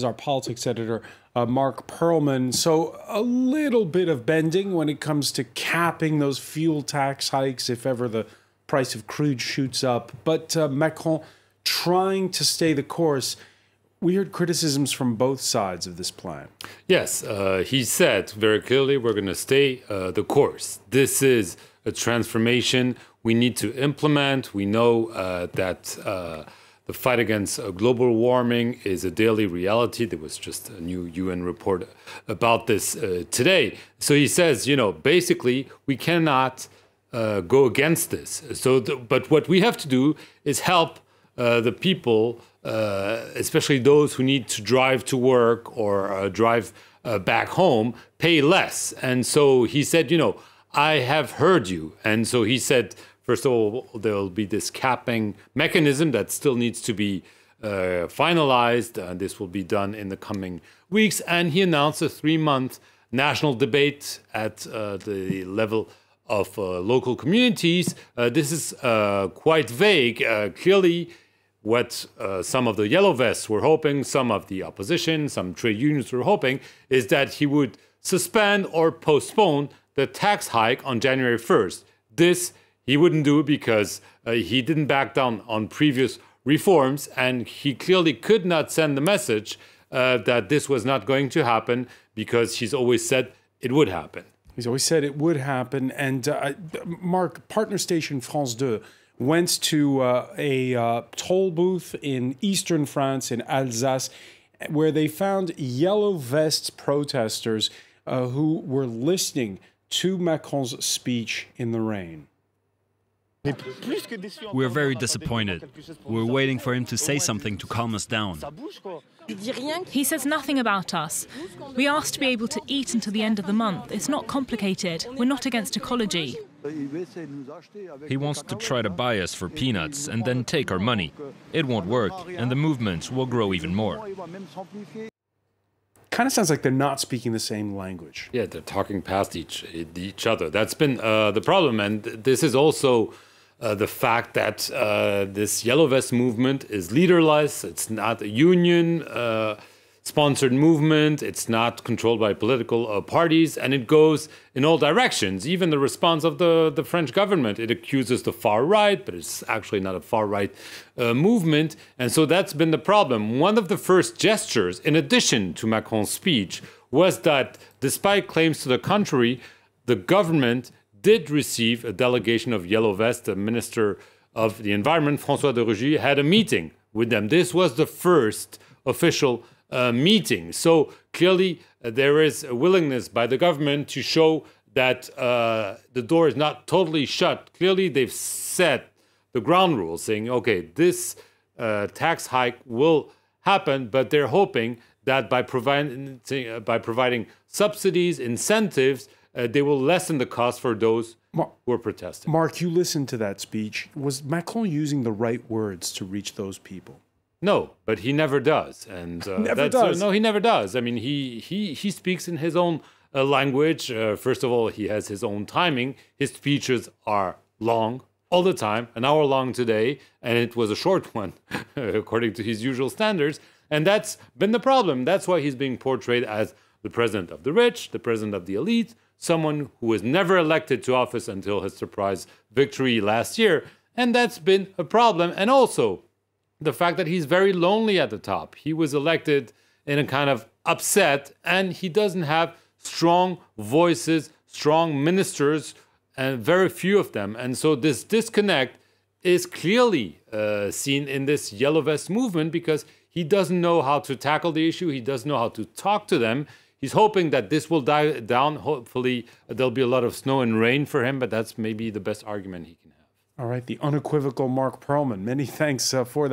Our politics editor, Mark Perlman. So a little bit of bending when it comes to capping those fuel tax hikes if ever the price of crude shoots up. But Macron trying to stay the course. We heard criticisms from both sides of this plan. Yes, he said very clearly, we're going to stay the course. This is a transformation we need to implement. We know that the fight against global warming is a daily reality. There was just a new UN report about this today. So he says, you know, basically, we cannot go against this. But what we have to do is help the people, especially those who need to drive to work or drive back home, pay less. And so he said, you know, I have heard you. And so he said, first of all, there will be this capping mechanism that still needs to be finalized. This will be done in the coming weeks. And he announced a 3-month national debate at the level of local communities. This is quite vague. Clearly, what some of the yellow vests were hoping, some of the opposition, some trade unions were hoping, is that he would suspend or postpone the tax hike on January 1st. This he wouldn't do because he didn't back down on previous reforms, and he clearly could not send the message that this was not going to happen because he's always said it would happen. He's always said it would happen. And Mark, partner station France 2 went to a toll booth in eastern France, in Alsace, where they found yellow vest protesters who were listening to Macron's speech in the rain. We're very disappointed. We're waiting for him to say something to calm us down. He says nothing about us. We asked to be able to eat until the end of the month. It's not complicated. We're not against ecology. He wants to try to buy us for peanuts and then take our money. It won't work, and the movement will grow even more. Kind of sounds like they're not speaking the same language. Yeah, they're talking past each other. That's been the problem. And this is also the fact that this yellow vest movement is leaderless. It's not a union-sponsored movement. It's not controlled by political parties. And it goes in all directions. Even the response of the French government, it accuses the far right, but it's actually not a far right movement. And so that's been the problem. One of the first gestures, in addition to Macron's speech, was that despite claims to the contrary, the government did receive a delegation of yellow vests. The Minister of the Environment, François de Rugy, had a meeting with them. This was the first official meeting. So clearly there is a willingness by the government to show that the door is not totally shut. Clearly they've set the ground rules saying, okay, this tax hike will happen, but they're hoping that by providing subsidies, incentives, they will lessen the cost for those who are protesting. Mark, you listened to that speech. Was Macron using the right words to reach those people? No, but he never does. And never does. No, he never does. I mean, he speaks in his own language. First of all, he has his own timing. His speeches are long all the time, an hour long today, and it was a short one, according to his usual standards. And that's been the problem. That's why he's being portrayed as the president of the rich, the president of the elite, someone who was never elected to office until his surprise victory last year. And that's been a problem. And also the fact that he's very lonely at the top. He was elected in a kind of upset, and he doesn't have strong voices, strong ministers, and very few of them. And so this disconnect is clearly seen in this yellow vest movement because he doesn't know how to tackle the issue. He doesn't know how to talk to them. He's hoping that this will die down. Hopefully, there'll be a lot of snow and rain for him, but that's maybe the best argument he can have. All right, the unequivocal Mark Perlman. Many thanks for that.